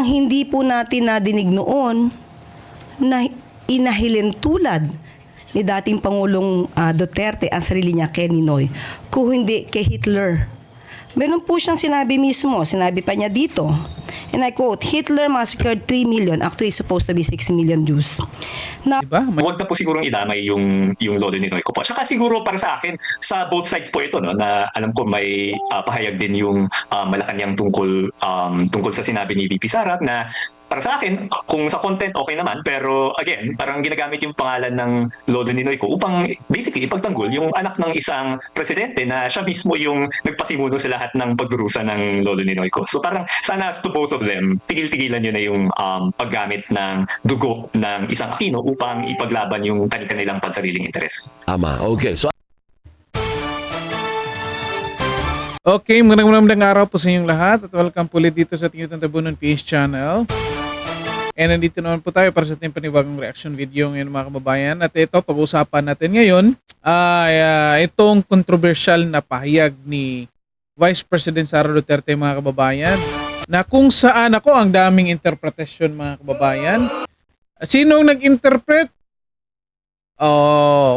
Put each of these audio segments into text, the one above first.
Hindi po natin nadinig noon na inahilin tulad ni dating Pangulong Duterte ang sarili niya kay Ninoy, kung hindi kay Hitler. Meron po siyang sinabi mismo, sinabi pa niya dito, and I quote, Hitler massacred 3 million, actually supposed to be 6 million Jews. Na, Diba? Huwag na po sigurong idamay yung lolo ni Noy ko po. Tsaka siguro para sa akin, sa both sides po ito, no, na alam ko may pahayag din yung Malacanang tungkol sa sinabi ni VP Sara na para sa akin, kung sa content okay naman, pero again, parang ginagamit yung pangalan ng lolo ni Noy ko upang basically ipagtanggol yung anak ng isang presidente na siya mismo yung nagpasimuno sa lahat ng pagdurusa ng lolo ni Noy ko. So parang sana to both of them, tigil-tigilan yun na yung paggamit ng dugo ng isang Aquino upang ipaglaban yung kanilang pansariling interes. Tama. Okay. So, Okay, magandang araw po sa inyong lahat at welcome po ulit dito sa ating YouTube Tabunan PH channel. And nandito naman po tayo para sa ating panibagong reaction video ngayon mga kababayan. At ito, pag-uusapan natin ngayon itong controversial na pahayag ni Vice President Sara Duterte mga kababayan, na kung saan ako ang daming interpretasyon mga kababayan. Sinong nag-interpret?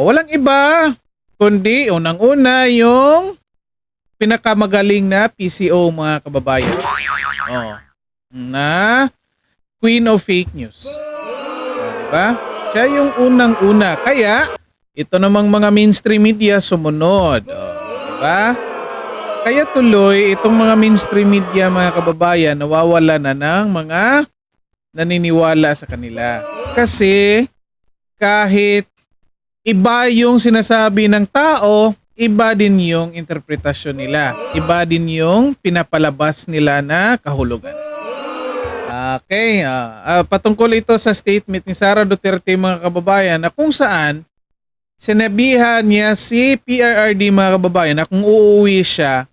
Walang iba kundi unang-una yung pinakamagaling na PCO mga kababayan. Na Queen of Fake News. Diba? Siya yung unang-una. Kaya, ito namang mga mainstream media sumunod. Diba? Kaya tuloy, itong mga mainstream media mga kababayan, nawawala na ng mga naniniwala sa kanila. Kasi, kahit iba yung sinasabi ng tao, iba din yung interpretasyon nila. Iba din yung pinapalabas nila na kahulugan. Okay, patungkol ito sa statement ni Sara Duterte mga kababayan na kung saan sinabihan niya si PRRD mga kababayan na kung uuwi siya,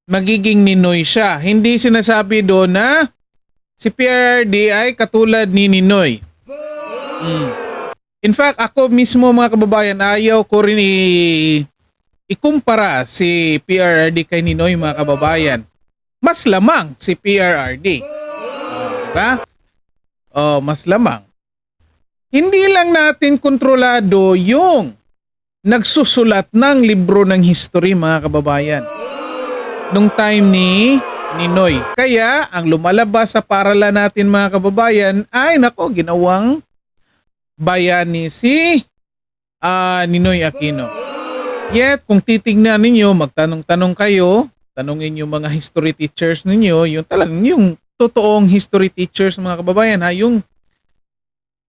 magiging Ninoy siya. Hindi sinasabi doon na si PRRD ay katulad ni Ninoy. In fact, ako mismo mga kababayan, ayaw ko rin ikumpara si PRRD kay Ninoy mga kababayan. Mas lamang si PRRD. Diba? Mas lamang. Hindi lang natin kontrolado yung nagsusulat ng libro ng history mga kababayan nung time ni Ninoy. Kaya ang lumalabas sa paralan natin mga kababayan ay nako, ginawang bayani si Ninoy Aquino. Yet kung titignan ninyo, magtanong-tanong kayo, tanongin yung mga history teachers ninyo, yung talagang yung totoong history teachers mga kababayan, yung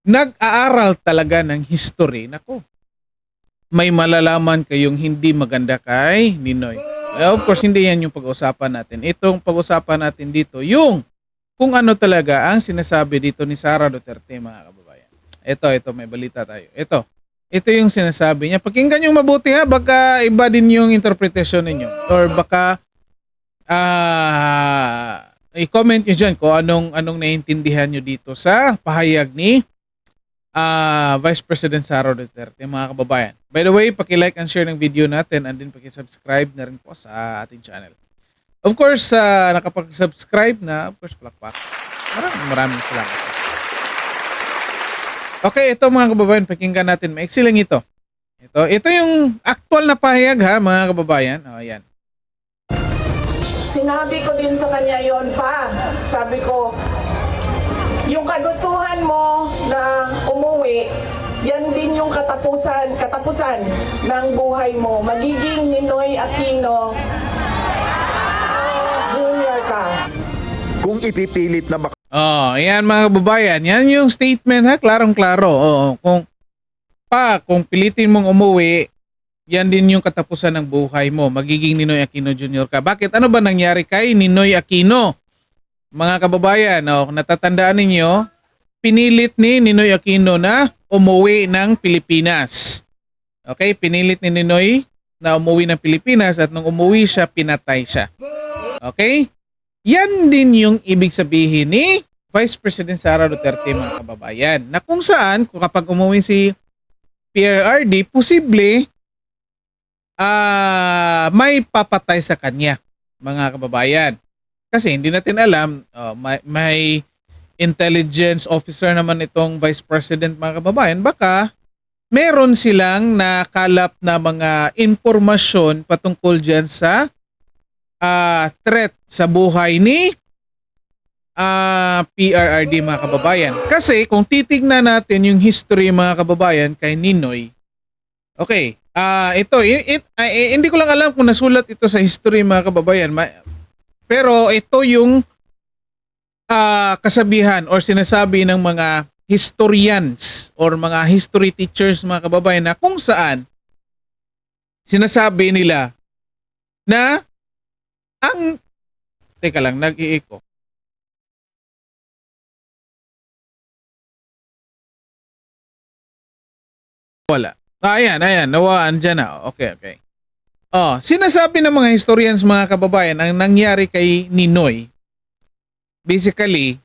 nag-aaral talaga ng history, nako, may malalaman kayong hindi maganda kay Ninoy. Of course, hindi yan yung pag-usapan natin. Itong pag-usapan natin dito, yung kung ano talaga ang sinasabi dito ni Sara Duterte mga kababayan. Ito, may balita tayo. Ito yung sinasabi niya. Pakinggan yung mabuti ha, baka iba din yung interpretation ninyo. Or baka i-comment nyo dyan kung anong naiintindihan nyo dito sa pahayag ni Vice President Sara Duterte mga kababayan. By the way, paki-like and share ng video natin and din paki-subscribe na rin po sa ating channel. Of course, nakapag-subscribe na, of course, palakpak. Maraming salamat. Okay, ito mga kababayan, pakinggan natin. Maiksi lang ito. Ito yung actual na pahayag ha mga kababayan. Ayan. Sinabi ko din sa kanya yon pa. Sabi ko, yung kagustuhan mo na umuwi, yan din yung katapusan ng buhay mo. Magiging Ninoy Aquino Jr. ka. Kung ipipilit na Ayan mga kababayan. Yan yung statement ha, klarong-klaro. Kung pilitin mong umuwi, yan din yung katapusan ng buhay mo. Magiging Ninoy Aquino Jr. ka. Bakit? Ano ba nangyari kay Ninoy Aquino? Mga kababayan, natatandaan ninyo, pinilit ni Ninoy Aquino na umuwi ng Pilipinas. Okay? Pinilit ni Ninoy na umuwi ng Pilipinas at nung umuwi siya, pinatay siya. Okay? Yan din yung ibig sabihin ni Vice President Sara Duterte mga kababayan. Na kung saan, kung kapag umuwi si PRRD, posible may papatay sa kanya mga kababayan. Kasi hindi natin alam, may intelligence officer naman itong vice president, mga kababayan, baka meron silang nakalap na mga impormasyon patungkol dyan sa threat sa buhay ni PRRD, mga kababayan. Kasi kung titignan natin yung history, mga kababayan, kay Ninoy, okay, hindi ko lang alam kung nasulat ito sa history, mga kababayan, pero ito yung kasabihan or sinasabi ng mga historians or mga history teachers, mga kababayan, na kung saan sinasabi nila na teka lang, nag-i-echo. Wala. Ayan, nawa, andyan na. Okay. Sinasabi ng mga historians, mga kababayan, ang nangyari kay Ninoy, basically,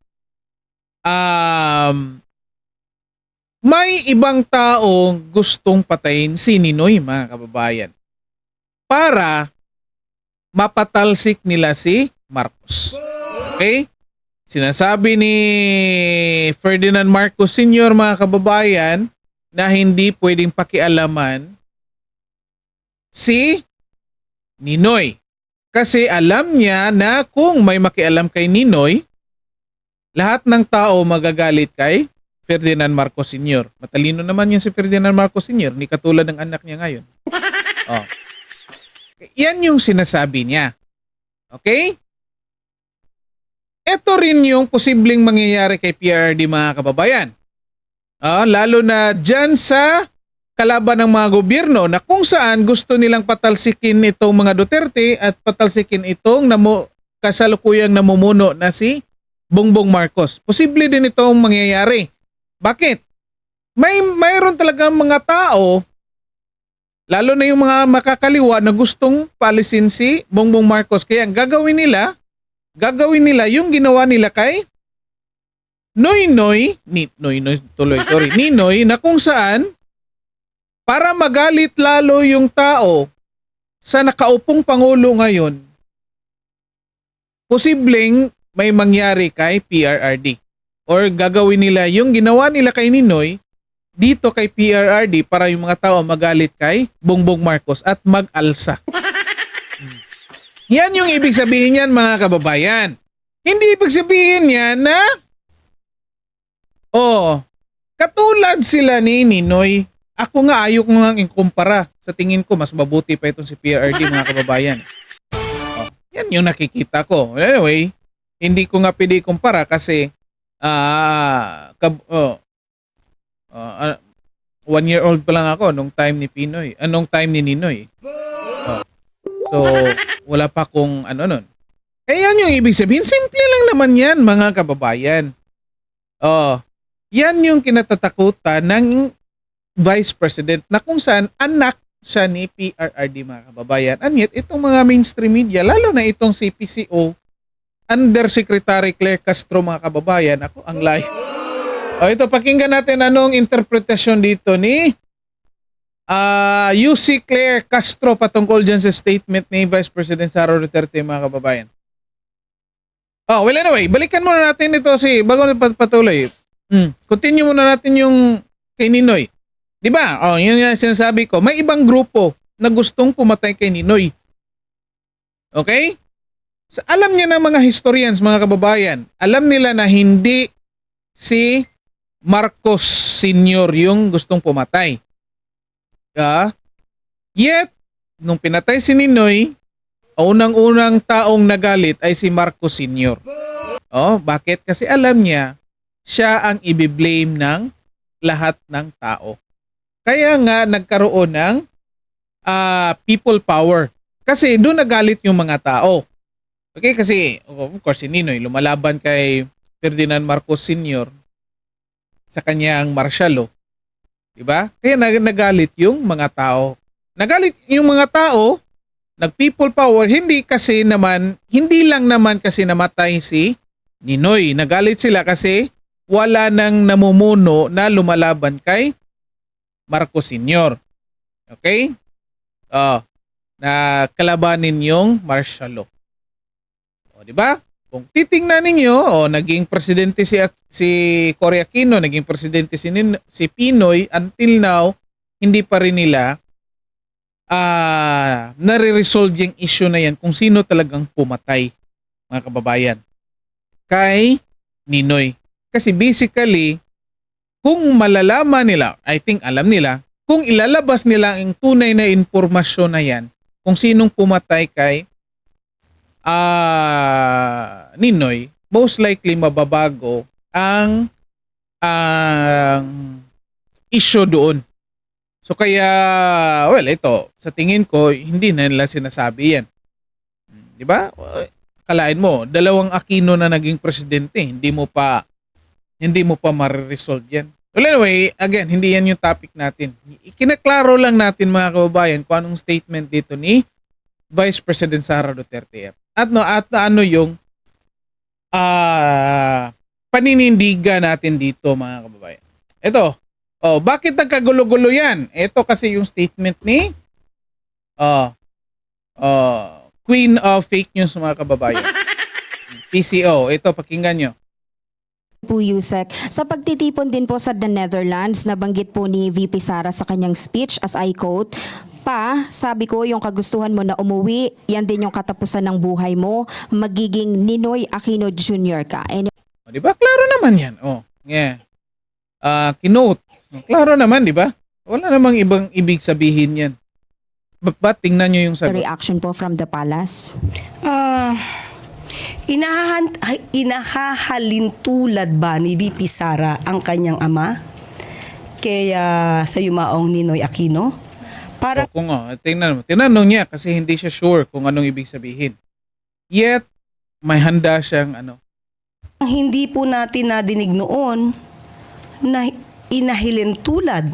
may ibang taong gustong patayin si Ninoy, mga kababayan, para mapatalsik nila si Marcos. Okay? Sinasabi ni Ferdinand Marcos Sr., mga kababayan, na hindi pwedeng pakialaman si Ninoy. Kasi alam niya na kung may makialam kay Ninoy, lahat ng tao magagalit kay Ferdinand Marcos Sr. Matalino naman yan si Ferdinand Marcos Sr. Ni katulad ng anak niya ngayon. Yan yung sinasabi niya. Okay? Ito rin yung posibleng mangyayari kay PRRD, mga kababayan. Lalo na dyan sa kalaban ng mga gobyerno na kung saan gusto nilang patalsikin itong mga Duterte at patalsikin itong kasalukuyang namumuno na si Bongbong Marcos. Posible din itong mangyayari. Bakit? Mayroon talaga mga tao, lalo na yung mga makakaliwa, na gustong palisin si Bongbong Marcos. Kaya ang gagawin nila yung ginawa nila kay Ninoy, na kung saan para magalit lalo yung tao sa nakaupong pangulo ngayon, posibleng may mangyari kay PRRD. Or gagawin nila yung ginawa nila kay Ninoy dito kay PRRD para yung mga tao magalit kay Bongbong Marcos at mag-alsa. Yan yung ibig sabihin yan, mga kababayan. Hindi ibig sabihin yan na katulad sila ni Ninoy. Ako nga ayaw ko nga ikumpara. Sa tingin ko mas mabuti pa itong si PRRD, mga kababayan. Yan yung nakikita ko. Anyway, hindi ko nga pwede ikumpara kasi 1 year old pa lang ako nung time ni Ninoy. So, wala pa kung nun. Kaya yan yung ibig sabihin. Simple lang naman yan, mga kababayan. Yan yung kinatatakutan ng Vice President na kung saan anak siya ni PRRD, mga kababayan. And yet, itong mga mainstream media, lalo na itong si PCO, Undersecretary Claire Castro, mga kababayan, ako ang layo. Ito, pakinggan natin anong interpretasyon dito ni UC Claire Castro patungkol dyan sa statement ni Vice President Sara Duterte, mga kababayan. Well, anyway, balikan muna natin ito bago patuloy. Continue muna natin yung kay Ninoy. Di ba? Yun yung sinasabi ko. May ibang grupo na gustong pumatay kay Ninoy. Okay? Alam niya ng mga historians, mga kababayan, alam nila na hindi si Marcos Sr. yung gustong pumatay. Yet, nung pinatay si Ninoy, unang-unang taong nagalit ay si Marcos Sr. Bakit? Kasi alam niya, siya ang ibiblame ng lahat ng tao. Kaya nga nagkaroon ng people power. Kasi doon nagalit yung mga tao. Okay, kasi of course si Ninoy lumalaban kay Ferdinand Marcos Sr. sa kanyang martial law. Diba? Kaya nagalit yung mga tao. Nagalit yung mga tao, nag-people power, hindi lang naman kasi namatay si Ninoy. Nagalit sila kasi wala nang namumuno na lumalaban kay Marcos Sr. Okay? Na kalabanin yung martial law. Di ba? Kung titingnan ninyo, naging presidente si Cory Aquino, naging presidente si Pinoy, until now, hindi pa rin nila nare-resolve yung issue na yan kung sino talagang pumatay, mga kababayan, kay Ninoy. Kasi basically, kung malalaman nila, I think alam nila, kung ilalabas nila ang tunay na impormasyon na yan, kung sinong pumatay kay Ninoy, most likely mababago ang issue doon. So kaya, well, ito, sa tingin ko, hindi na nila sinasabi yan. Di ba? Kalain mo, 2 Aquino na naging presidente, hindi mo pa ma-resolve yan. Well, anyway, again, hindi yan yung topic natin. Ikinaklaro lang natin, mga kababayan, kung anong statement dito ni Vice President Sara Duterte. At ano yung paninindigan natin dito, mga kababayan. Ito, bakit nagkagulo-gulo yan? Ito kasi yung statement ni Queen of Fake News, mga kababayan. PCO. Ito, pakinggan nyo. Po Yusek. Sa pagtitipon din po sa The Netherlands, nabanggit po ni VP Sara sa kanyang speech, as I quote, sabi ko, yung kagustuhan mo na umuwi, yan din yung katapusan ng buhay mo, magiging Ninoy Aquino Jr. ka. And Di ba? Klaro naman yan. Yeah. Kinote. Klaro naman, di ba? Wala namang ibang ibig sabihin yan. Ba't tingnan nyo yung the sagot? reaction po from the palace. Inahahalintulad ba ni VP Sara ang kanyang ama kaya sa yumaong Ninoy Aquino? Para Kung tingnan mo. Tinanong niya kasi hindi siya sure kung anong ibig sabihin. Yet, may handa siyang hindi po natin nadinig noon na inahilintulad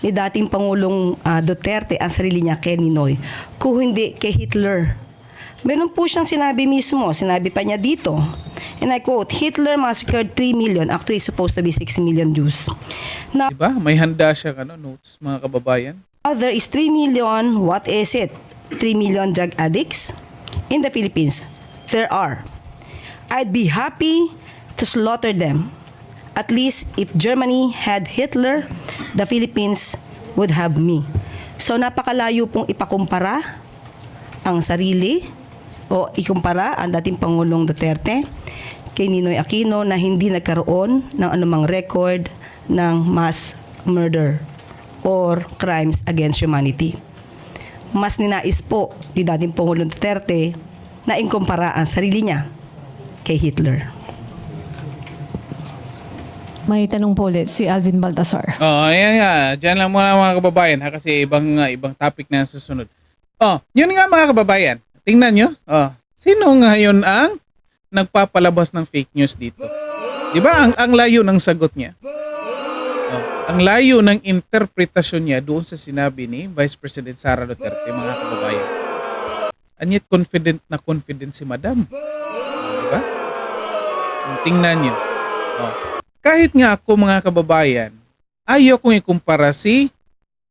ni dating Pangulong Duterte ang sarili niya kay Ninoy, kung hindi kay Hitler. Meron po siyang sinabi mismo, sinabi pa niya dito, and I quote, Hitler massacred 3 million, actually supposed to be 6 million Jews. Now, Diba? May handa siyang notes, mga kababayan. there is 3 million, what is it? 3 million drug addicts in the Philippines. There are. I'd be happy to slaughter them. At least if Germany had Hitler, the Philippines would have me. So napakalayo pong ipakumpara ang sarili o ikumpara ang dating Pangulong Duterte kay Ninoy Aquino na hindi nagkaroon ng anumang record ng mass murder or crimes against humanity. Mas ninais po ni dating Pangulong Duterte na ikumpara ang sarili niya kay Hitler. May tanong po ulit si Alvin Baltasar. Ayan nga. Diyan lang muna, mga kababayan, kasi ibang topic na susunod. Yun nga, mga kababayan. Tingnan nyo. Sino ngayon ang nagpapalabas ng fake news dito? Diba? Ang layo ng sagot niya. Ang layo ng interpretasyon niya doon sa sinabi ni Vice President Sara Duterte, mga kababayan. And yet, confident si Madam. Diba? Tingnan nyo. Kahit nga ako, mga kababayan, ayaw kong ikumpara si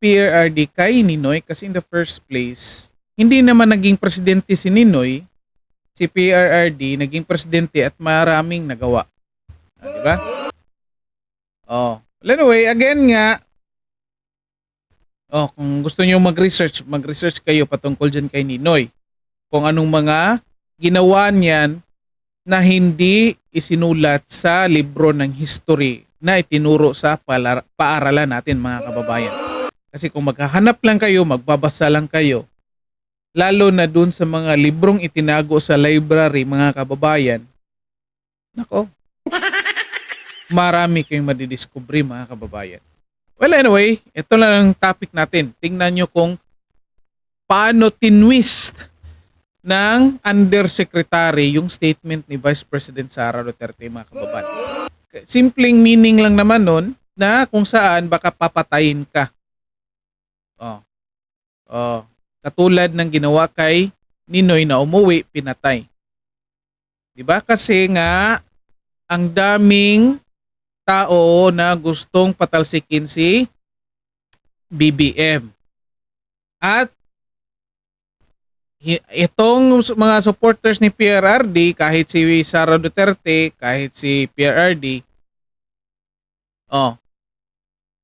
PRRD kay Ninoy kasi in the first place, hindi naman naging presidente si Ninoy, si PRRD naging presidente at maraming nagawa. Diba? Anyway, again nga, kung gusto niyo mag-research kayo patungkol dyan kay Ninoy. Kung anong mga ginawa niyan na hindi isinulat sa libro ng history na itinuro sa paaralan natin, mga kababayan. Kasi kung maghahanap lang kayo, magbabasa lang kayo, lalo na dun sa mga librong itinago sa library, mga kababayan, nako, marami kayong madidiscovery, mga kababayan. Well, anyway, ito lang ang topic natin. Tingnan nyo kung paano tinwist ng undersecretary yung statement ni Vice President Sara Duterte, mga kababayan. Simpleng meaning lang naman nun na kung saan baka papatayin ka. Katulad ng ginawa kay Ninoy na umuwi, pinatay. Diba? Kasi nga ang daming tao na gustong patalsikin si BBM. At itong mga supporters ni PRRD, kahit si Sara Duterte, kahit si PRRD,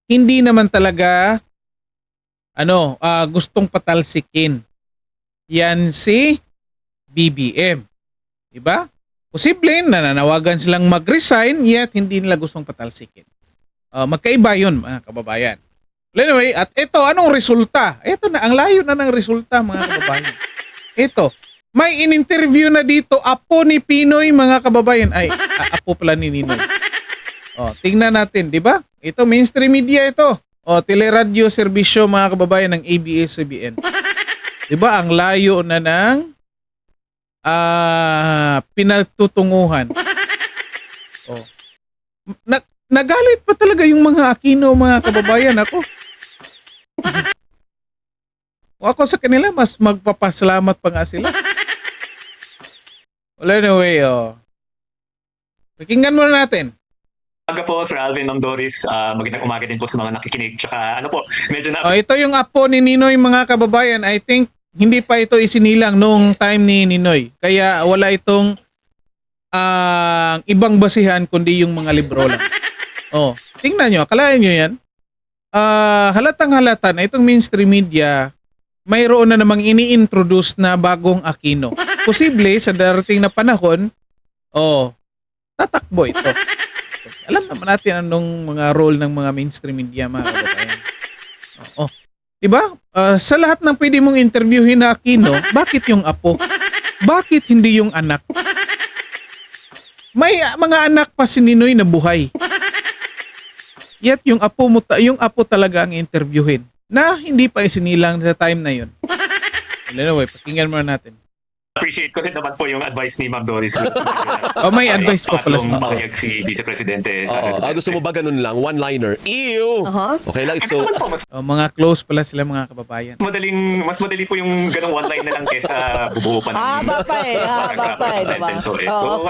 hindi naman talaga gustong patalsikin yan si BBM. Diba? Posible nananawagan silang mag-resign yet hindi nila gustong patalsikin. Magkaiba yun, mga kababayan. Anyway, at ito, anong resulta? Ito na, ang layo na ng resulta, mga kababayan. Ito, may in-interview na dito, apo ni Pinoy, mga kababayan. Ay, apo pala ni Ninoy. Tingnan natin, di ba? Ito, mainstream media ito. Teleradyo, serbisyo, mga kababayan ng ABS-CBN. Di ba? Ang layo na ng pinagtutunguhan. Nagalit pa talaga yung mga Aquino, mga kababayan. Ako sa kanila, mas magpapasalamat pa nga sila. Well, anyway, pakinggan muna natin. Umaga po, Sir Alvin, Ma'am Doris. Magandang umaga din po sa mga nakikinig. Tsaka medyo na... Ito yung apo ni Ninoy, mga kababayan. I think hindi pa ito isinilang noong time ni Ninoy. Kaya wala itong ibang basihan kundi yung mga libro lang. Tingnan nyo, akalain nyo yan. Halatang halata na itong mainstream media mayroon na namang ini-introduce na bagong Aquino. Posible sa darating na panahon, tatakbo ito. Alam naman natin anong mga role ng mga mainstream media, mga kababayan. Diba? Sa lahat ng pwede mong interviewin na Aquino, bakit yung apo? Bakit hindi yung anak? May mga anak pa si Ninoy na buhay. Yet yung apo talaga ang interviewin na hindi pa isinilang sa time na yun. Anyway, pakinggan muna natin. Appreciate ko din naman po yung advice ni Ma'am Doris. May advice pa pala si Ma'am Doris. Pahayag si Vice Presidente. Gusto mo ba ganun lang? One-liner. Ew! Okay lang. So, Mga close pala sila, mga kababayan. mas madali po yung ganong one line na lang kaysa bubuo pa ng Haba pa eh, diba? So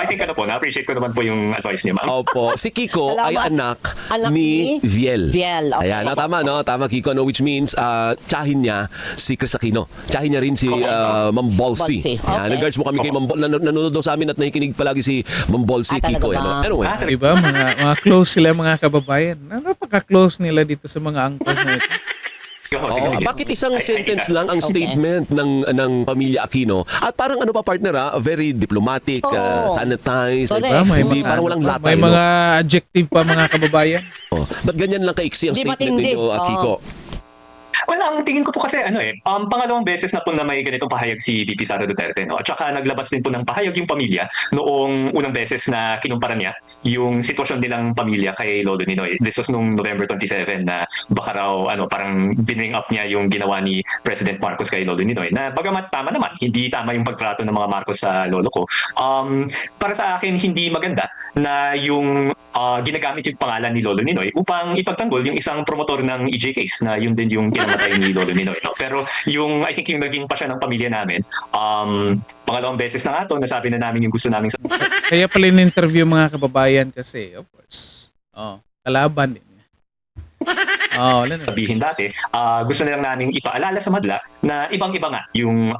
I think na-appreciate ko naman po yung advice niya, Ma'am. opo, si Kiko ay Salamat. anak ni Viel. Viel, okay. Ayan, tama, no? Tama, Kiko, no? Which means, tsahin niya si Chris Aquino. Tsahin niya rin si Ma'am Bolsi. Bolsi. Ayan, Okay. nag-guards mo kami kay Ma'am nanonood daw sa amin at nakikinig palagi si Ma'am Bolsi, talaga Kiko. ba? Ano? Anyway, Diba? Mga close sila, mga kababayan. Napaka-close nila dito sa mga angkos na ito. Sige. bakit isang Ay, sentence lang ang statement ng pamilya Aquino? At parang ano pa, partner, very diplomatic, sanitized, Correct. Diba? hindi, parang walang latay. May mga adjective pa, mga kababayan. Ba't ganyan lang kaiksi ang Hindi statement matindi. ninyo, Kiko? Well, ang tingin ko po kasi pangalawang beses na po na may ganitong pahayag si VP Sara Duterte, no? At saka naglabas din po ng pahayag yung pamilya noong unang beses na kinumpara niya yung sitwasyon nilang pamilya kay Lolo Ninoy. This was nung November 27 na baka raw parang binring up niya yung ginawa ni President Marcos kay Lolo Ninoy. Na bagamat tama naman, hindi tama yung pagtrato ng mga Marcos sa lolo ko. Para sa akin hindi maganda na yung ginagamit yung pangalan ni Lolo Ninoy upang ipagtanggol yung isang promotor ng EJ case na yun din yung kinamatay ni Lolo Ninoy. No? Pero I think yung naging pasya ng pamilya namin, pangalawang beses na nga to, nasabi na namin yung gusto namin sa... Kaya pala in-interview, mga kababayan, kasi, of course, kalaban din. sabihin dati, gusto na lang namin ipaalala sa madla na ibang-iba nga yung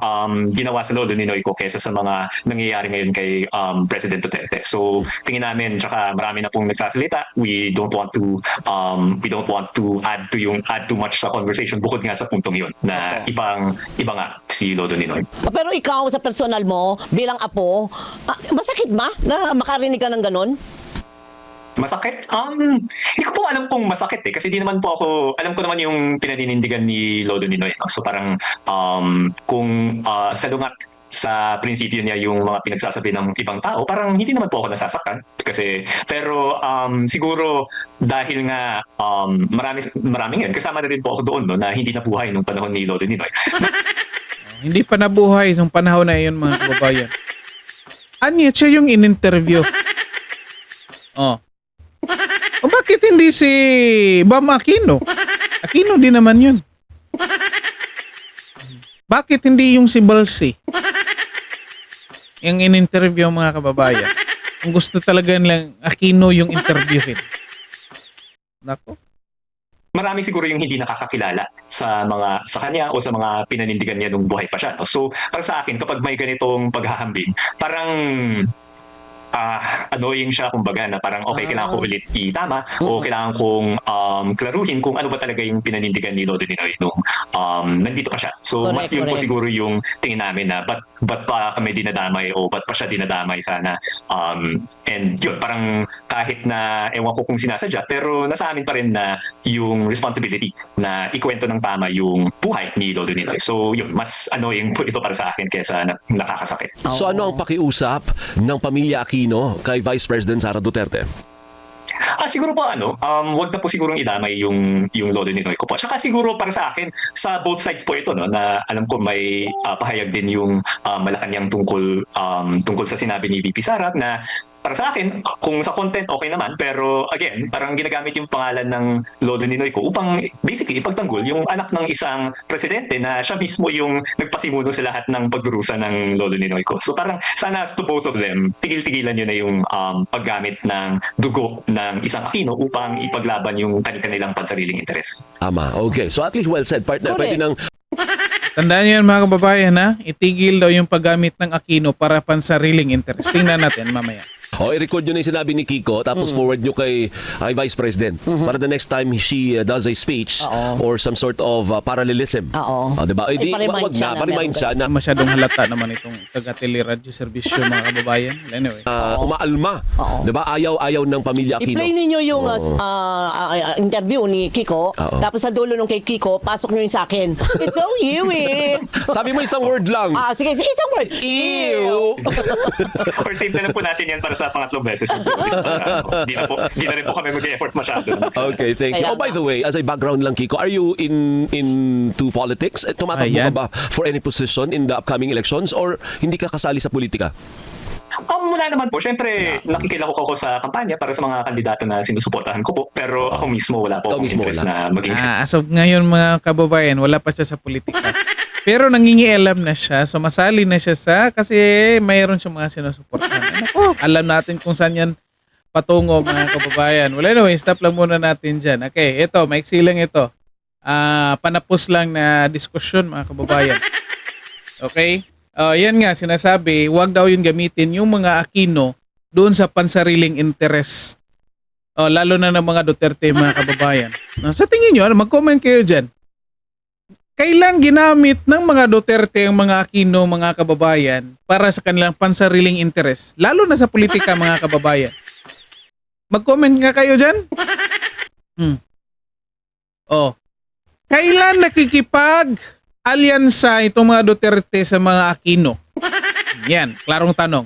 ginawa sa Lolo Ninoy ko kesa sa mga nangyayari ngayon kay President Duterte. So tingin namin, tsaka marami na pong nagsasalita, we don't want to add too much sa conversation bukod nga sa puntong yun na iba nga si Lolo Ninoy. Pero ikaw sa personal mo, bilang apo, masakit ba na makarinig ka ng ganun? Masakit? Hindi ko po alam kung masakit kasi di naman po ako, alam ko naman yung pinaninindigan ni Lolo Ninoy. No? So parang kung salungat sa prinsipyo niya yung mga pinagsasabi ng ibang tao, parang hindi naman po ako nasasaktan. Pero siguro dahil nga maraming yan, kasama na rin po ako doon no, na hindi nabuhay nung panahon ni Lolo Ninoy. Hindi pa nabuhay nung panahon na yun, mga kababayan. Anya, siya yung in-interview. Bakit hindi si Bam Aquino? Aquino din naman yun. Bakit hindi yung si Balsi? Yung in-interview, mga kababayan. Kung gusto talaga nilang Aquino yung interviewin. Nako. marami siguro yung hindi nakakakilala sa kanya o sa mga pinanindigan niya nung buhay pa siya. No? So para sa akin, kapag may ganitong paghahambing, parang annoying siya, kumbaga, na parang okay, kailangan ko ulit itama o kailangan kong klaruhin kung ano ba talaga yung pinanindigan ni Lolo Ninoy nung nandito pa siya. So Correct, mas yun po correct. siguro yung tingin namin na ba't pa kami dinadamay o ba't pa siya dinadamay sana. And yun, parang kahit na ewan ko kung sinasadya, pero nasa amin pa rin na yung responsibility na ikwento ng tama yung buhay ni Lolo Ninoy. So yun, mas annoying po ito para sa akin kaysa nakakasakit. So ano ang pakiusap ng pamilya Aquino kay Vice President Sara Duterte? Siguro po wag na po sigurong idamay yung Lolo Ninoy ko po. Tsaka siguro para sa akin, sa both sides po ito, no, na alam ko may pahayag din yung Malacanang tungkol sa sinabi ni VP Sara na para sa akin, kung sa content okay naman, pero again, parang ginagamit yung pangalan ng Lolo Ninoy ko upang basically ipagtanggol yung anak ng isang presidente na siya mismo yung nagpasimuno sa lahat ng pagdurusa ng Lolo Ninoy ko. So parang sana to both of them, tigil-tigilan nyo na yung paggamit ng dugo ng isang Aquino upang ipaglaban yung kanilang pansariling interes. Ama, okay. So at least well said, partner. Correct. Pwede nang Tandaan niyo yan mga kababayan, ha? Itigil daw yung paggamit ng Aquino para pansariling interest. Tingnan natin mamaya. i-record nyo na yung sinabi ni Kiko tapos forward nyo kay Vice President para the next time she does a speech or some sort of parallelism. Oo. Diba? Ay, pa-remind siya na Pa-remind meron siya na Masyadong halata naman itong taga-teleradyo serbisyo mga kababayan. Anyway. umaalma. Oo. Diba? Ayaw ng pamilya Aquino. I-play ninyo yung interview ni Kiko, Oo. tapos sa dulo nung kay Kiko, pasok nyo yung sa akin. It's so you eh. Sabi mo isang word lang. Sige, isang word. Ew! Or save na lang po natin yan para sa pangatlong beses. Di na rin po kami mag-effort masyado. Okay, thank you. Kaya Oh, by the way, as a background lang, Kiko, are you into politics? Tumatakbo ka Ayan. ba for any position in the upcoming elections or hindi ka kasali sa politika? Wala naman po. Siyempre, nakikilako ko sa kampanya para sa mga kandidato na sinusuportahan ko po. Pero ako mismo wala po Ikaw akong mismo interest wala. na maging As of ngayon mga kababayan, wala pa siya sa politika. Pero nangingialam na siya, sumasali na siya kasi mayroon siyang mga sinusuportahan. Alam natin kung saan yan patungo mga kababayan. Well anyway, stop lang muna natin dyan. Okay, ito, maiksi lang ito. Panapos lang na diskusyon mga kababayan. Okay? Yan nga, sinasabi, wag daw yung gamitin yung mga Aquino doon sa pansariling interest. Lalo na ng mga Duterte mga kababayan. Sa tingin nyo, mag-comment kayo dyan. Kailan ginamit ng mga Duterte ang mga Aquino, mga kababayan, para sa kanilang pansariling interes? Lalo na sa politika, mga kababayan. Mag-comment nga kayo dyan. Kailan nakikipag-alyansa itong mga Duterte sa mga Aquino? Yan, klarong tanong.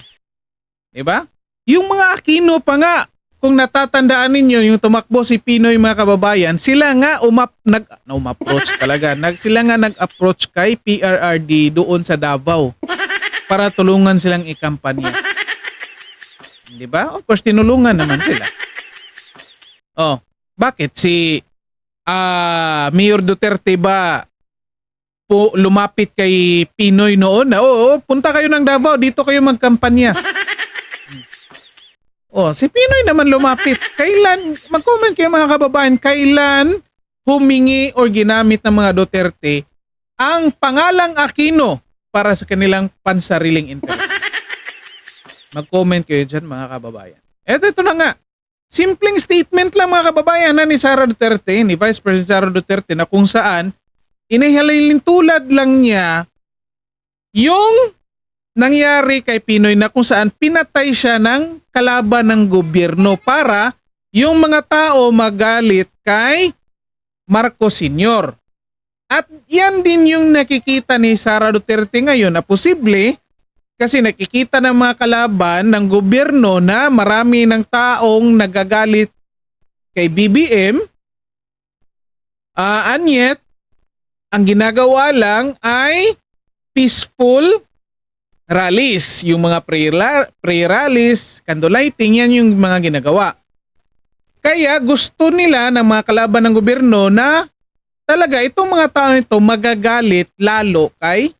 Diba? Yung mga Aquino pa nga, kung natatandaan ninyo, yung tumakbo si Pinoy mga kababayan, sila nga nag-approach talaga. Sila nga nag-approach kay PRRD doon sa Davao para tulungan silang ikampanya. Di ba? Of course, tinulungan naman sila. Bakit? Si Mayor Duterte ba lumapit kay Pinoy noon na, punta kayo ng Davao, dito kayo magkampanya. Si Pinoy naman lumapit. Kailan, mag-comment kayo mga kababayan, kailan humingi o ginamit ng mga Duterte ang pangalang Aquino para sa kanilang pansariling interest? Mag-comment kayo dyan mga kababayan. Ito na nga. Simpleng statement lang mga kababayan ni Sara Duterte, ni Vice President Sara Duterte, na kung saan tulad lang niya yung nangyari kay Pinoy na kung saan pinatay siya ng kalaban ng gobyerno para yung mga tao magalit kay Marcos Sr. At yan din yung nakikita ni Sara Duterte ngayon na posible kasi nakikita ng mga kalaban ng gobyerno na marami ng taong nagagalit kay BBM. And yet, ang ginagawa lang ay peaceful rallies, yung mga prayer rallies, candlelighting, yan yung mga ginagawa. Kaya gusto nila ng mga kalaban ng gobyerno na talaga itong mga tao ito magagalit lalo kay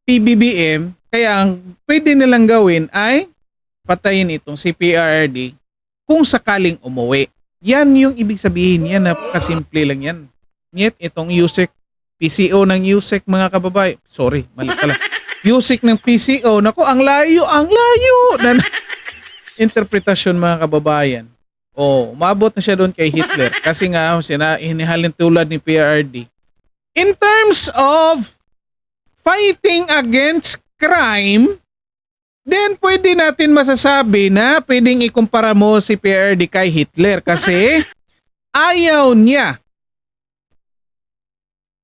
PBBM. Kaya ang pwede nilang gawin ay patayin itong si PRRD kung sakaling umuwi. Yan yung ibig sabihin. Yan, napakasimple lang yan. Yet, itong USEC, PCO ng USEC, mga kababay. Sorry, mali pala. USEC ng PCO. Naku, ang layo na interpretasyon, mga kababayan. Umabot na siya doon kay Hitler. Kasi nga, hinihalin tulad ni PRRD. In terms of fighting against crime, then pwede natin masasabi na pwedeng ikumpara mo si PRRD kay Hitler kasi ayaw niya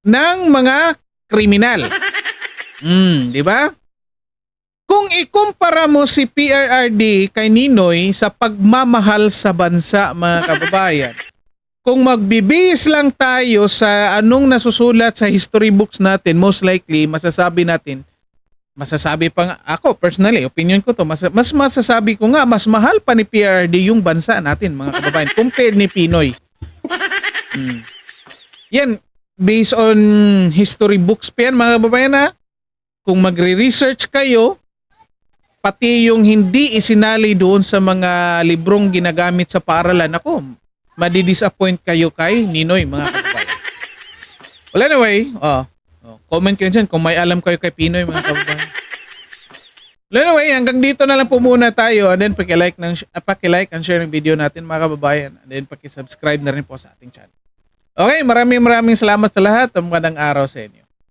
ng mga kriminal. Di ba? Kung ikumpara mo si PRRD kay Ninoy sa pagmamahal sa bansa, mga kababayan, kung magbibihis lang tayo sa anong nasusulat sa history books natin, most likely masasabi pa nga, ako personally, opinion ko to, mas masasabi ko nga, mas mahal pa ni PRRD yung bansa natin, mga kababayan, compared ni Pinoy. Yan, based on history books pa yan, mga kababayan, na kung magre-research kayo, pati yung hindi isinali doon sa mga librong ginagamit sa paaralan, ako, madi-disappoint kayo kay Ninoy, mga kababayan. Well, anyway, comment kayo dyan kung may alam kayo kay Pinoy, mga kababayan. Well, anyway, hanggang dito na lang po muna tayo, and then paki-like and share ng video natin, mga kababayan, and then paki-subscribe na rin po sa ating channel. Okay, maraming salamat sa lahat. Magandang araw sa inyo.